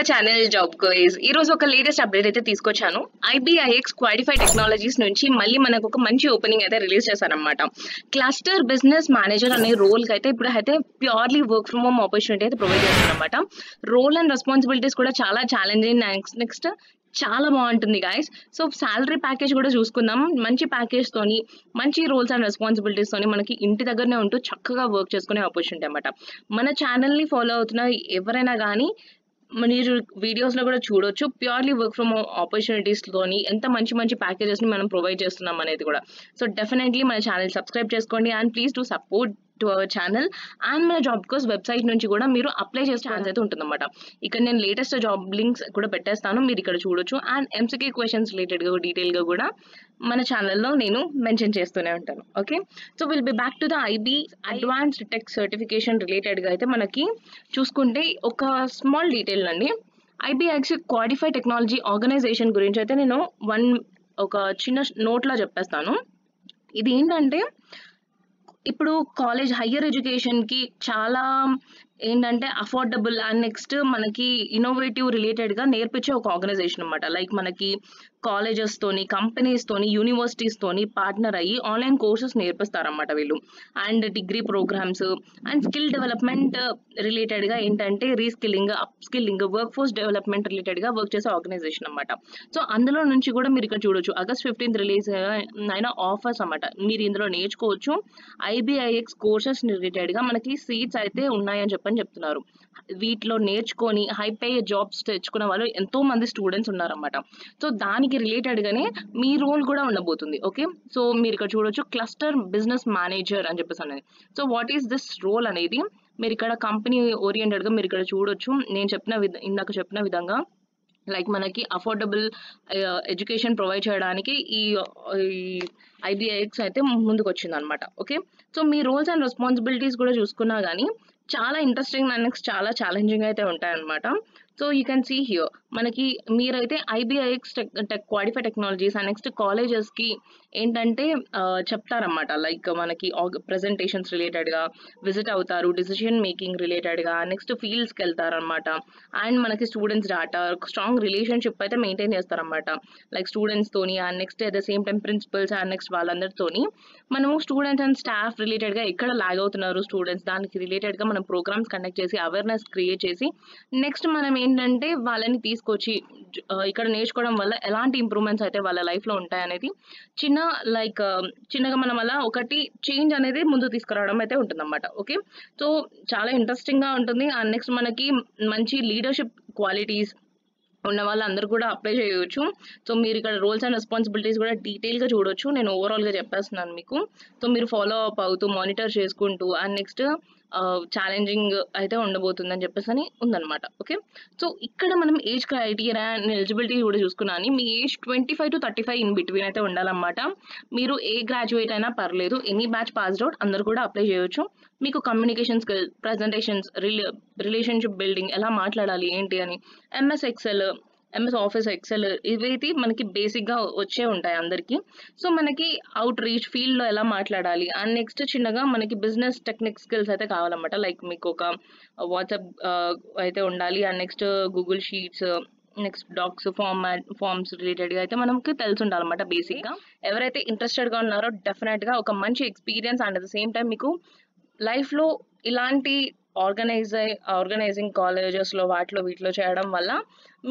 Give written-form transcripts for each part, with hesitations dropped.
Our channel job quiz. ఈ రోజు ఒక లేటెస్ట్ అప్డేట్ అయితే తీసుకొచ్చాను. ఐబిఐఎక్స్ క్వాలిఫై టెక్నాలజీస్ నుంచి మళ్ళీ మనకు ఒక మంచి ఓపెనింగ్ అయితే రిలీజ్ చేశారనమాట. క్లస్టర్ బిజినెస్ మేనేజర్ అనే రోల్ కి అయితే ఇప్పుడు అయితే purely work from home opportunity అయితే ప్రొవైడ్ చేస్తారనమాట. రోల్ అండ్ రెస్పాన్సిబిలిటీస్ కూడా చాలా ఛాలెంజింగ్. నెక్స్ట్ చాలా బాగుంటుంది గైస్. సో సాలరీ ప్యాకేజ్ కూడా చూసుకుందాం. మంచి ప్యాకేజ్ తోని మంచి రోల్స్ అండ్ రెస్పాన్సిబిలిటీస్ తోని మనకి ఇంటి దగ్గరనే ఉంటూ చక్కగా వర్క్ చేసుకునే ఆపర్చునిటీ అనమాట. మన ఛానల్ ని ఫాలో అవుతున్న ఎవరైనా కానీ మీరు వీడియోస్ లో కూడా చూడొచ్చు. ప్యూర్లీ వర్క్ ఫ్రమ్ ఆపర్చునిటీస్ తోని ఎంత మంచి మంచి ప్యాకేజెస్ ని మనం ప్రొవైడ్ చేస్తున్నాం అనేది కూడా. సో డెఫినెట్లీ మన ఛానల్ సబ్స్క్రైబ్ చేసుకోండి and please to support to our channel. And మన జాబ్ కోర్స్ వెబ్సైట్ నుంచి కూడా మీరు అప్లై చేసే ఛాన్స్ అయితే ఉంటుందన్నమాట. ఇక్కడ నేను లేటెస్ట్ జాబ్ లింక్స్ కూడా పెట్టేస్తాను, మీరు ఇక్కడ చూడొచ్చు. అండ్ ఎంసీక్యూ క్వశ్చన్స్ రిలేటెడ్ గా డీటెయిల్ గా కూడా మన ఛానల్లో నేను మెన్షన్ చేస్తూనే ఉంటాను. Okay, so will be back to the IB advanced tech certification related గా అయితే మనకి చూసుకుంటే ఒక స్మాల్ డీటెయిల్ అండి. ఐబీఐఎక్స్ క్వాలిఫై టెక్నాలజీ ఆర్గనైజేషన్ గురించి అయితే నేను ఒక చిన్న నోట్లో చెప్పేస్తాను. ఇది ఏంటంటే ఇప్పుడు కాలేజ్ హయ్యర్ ఎడ్యుకేషన్కి చాలా ఏంటంటే అఫోర్డబుల్ అండ్ నెక్స్ట్ మనకి ఇన్నోవేటివ్ రిలేటెడ్గా నేర్పించే ఒక ఆర్గనైజేషన్ అనమాట. లైక్ మనకి కాలేజెస్ తోని కంపెనీస్ తోని యూనివర్సిటీస్ తోని పార్ట్నర్ అయ్యి ఆన్లైన్ కోర్సెస్ నేర్పిస్తారన్నమాట వీళ్ళు. And degree programs and skill development రిలేటెడ్గా ఏంటంటే reskilling, upskilling, workforce development రిలేటెడ్గా వర్క్ చేసే ఆర్గనైజేషన్ అనమాట. సో అందులో నుంచి కూడా మీరు ఇక్కడ చూడొచ్చు. August 15th రిలీజ్ అయిన ఆఫర్స్ అన్నమాట. మీరు ఇందులో నేర్చుకోవచ్చు. ఐబీఐఎక్స్ కోర్సెస్ రిలేటెడ్గా మనకి సీట్స్ అయితే ఉన్నాయని చెప్తున్నారు. వీటిలో నేర్చుకొని హై పే జాబ్స్ తెచ్చుకున్న వాళ్ళు ఎంతో మంది స్టూడెంట్స్ ఉన్నారన్నమాట. సో దానికి రిలేటెడ్ గానే మీ రోల్ కూడా ఉండబోతుంది. ఓకే, సో మీరు ఇక్కడ చూడొచ్చు క్లస్టర్ బిజినెస్ మేనేజర్ అని చెప్పేసి అనేది. So what is this role అనేది మీరు ఇక్కడ కంపెనీ ఓరియంటెడ్ గా మీరు ఇక్కడ చూడొచ్చు. నేను ఇందాక చెప్పిన విధంగా లైక్ మనకి అఫోర్డబుల్ ఎడ్యుకేషన్ ప్రొవైడ్ చేయడానికి ఈ ఐబీఐఎక్స్ అయితే ముందుకు వచ్చింది అనమాట. ఓకే, సో మీ రోల్స్ అండ్ రెస్పాన్సిబిలిటీస్ కూడా చూసుకున్నా కానీ చాలా ఇంట్రెస్టింగ్ అండ్ నెక్స్ట్ చాలా ఛాలెంజింగ్ అయితే ఉంటాయన్నమాట. So you can see here మనకి మీరైతే ఐబీఐఎక్స్ tech qualify technologies and next కాలేజెస్కి ఏంటంటే చెప్తారన్నమాట. లైక్ మనకి ప్రెజెంటేషన్స్ రిలేటెడ్గా విజిట్ అవుతారు, డిసిషన్ మేకింగ్ రిలేటెడ్గా నెక్స్ట్ ఫీల్డ్స్కి వెళ్తారనమాట. అండ్ మనకి స్టూడెంట్స్ డాటా స్ట్రాంగ్ రిలేషన్షిప్ అయితే మెయింటైన్ చేస్తారనమాట. లైక్ స్టూడెంట్స్తోని and next at the same time principals and next వాళ్ళందరితోని మనము స్టూడెంట్స్ అండ్ స్టాఫ్ రిలేటెడ్గా ఎక్కడ లాగ్ అవుతున్నారు స్టూడెంట్స్ దానికి రిలేటెడ్గా మనం ప్రోగ్రామ్స్ కండక్ట్ చేసి అవేర్నెస్ క్రియేట్ చేసి నెక్స్ట్ మనం ఏంటంటే వాళ్ళని తీసుకొచ్చి ఇక్కడ నేర్చుకోవడం వల్ల ఎలాంటి ఇంప్రూవ్మెంట్స్ అయితే వాళ్ళ లైఫ్లో ఉంటాయనేది చిన్నగా మనం అలా ఒకటి చేంజ్ అనేది ముందు తీసుకురావడం అయితే ఉంటుందన్నమాట. ఓకే, సో చాలా ఇంట్రెస్టింగ్గా ఉంటుంది. అండ్ నెక్స్ట్ మనకి మంచి లీడర్షిప్ క్వాలిటీస్ ఉన్న వాళ్ళందరూ కూడా అప్లై చేయవచ్చు. సో మీరు ఇక్కడ రోల్స్ అండ్ రెస్పాన్సిబిలిటీస్ కూడా డీటెయిల్గా చూడొచ్చు. నేను ఓవరాల్గా చెప్పేస్తున్నాను మీకు. సో మీరు ఫాలో అప్ అవుతూ మానిటర్ చేసుకుంటూ అండ్ నెక్స్ట్ ఛాలెంజింగ్ అయితే ఉండబోతుందని చెప్పేసి అని ఉందన్నమాట. ఓకే, సో ఇక్కడ మనం ఏజ్ క్రైటీరియా అండ్ ఎలిజిబిలిటీ కూడా చూసుకున్నాను. మీ ఏజ్ 25 to 35 ఇన్ బిట్వీన్ అయితే ఉండాలన్నమాట. మీరు ఏ గ్రాడ్యుయేట్ అయినా పర్లేదు, ఎనీ బ్యాచ్ పాస్డ్ అవుట్ అందరు కూడా అప్లై చేయవచ్చు. మీకు communication skill, presentations, relationship building, ఎలా మాట్లాడాలి ఏంటి అని, MS Excel, MS Office Excel ఇవైతే మనకి బేసిక్గా వచ్చే ఉంటాయి అందరికీ. సో మనకి అవుట్ రీచ్ ఫీల్డ్లో ఎలా మాట్లాడాలి అండ్ నెక్స్ట్ చిన్నగా మనకి బిజినెస్ టెక్నిక్ స్కిల్స్ అయితే కావాలన్నమాట. లైక్ మీకు ఒక వాట్సాప్ అయితే ఉండాలి and next Google Sheets, next Docs, Forms రిలేటెడ్గా అయితే మనకి తెలిసి ఉండాలన్నమాట బేసిక్గా. ఎవరైతే ఇంట్రెస్టెడ్గా ఉన్నారో డెఫినెట్గా ఒక మంచి experience and at the same time మీకు లైఫ్లో ఇలాంటి ఆర్గనైజింగ్ కాలేజెస్లో వీటిలో చేయడం వల్ల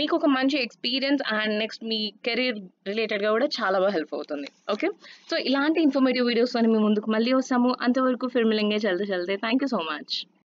మీకు ఒక మంచి experience and next me career రిలేటెడ్గా కూడా చాలా బాగా హెల్ప్ అవుతుంది. ఓకే, సో ఇలాంటి ఇన్ఫర్మేటివ్ వీడియోస్ అని మీ ముందుకు మళ్ళీ వస్తాము. అంతవరకు Phir మిలేంగే చల్తే thank you so much.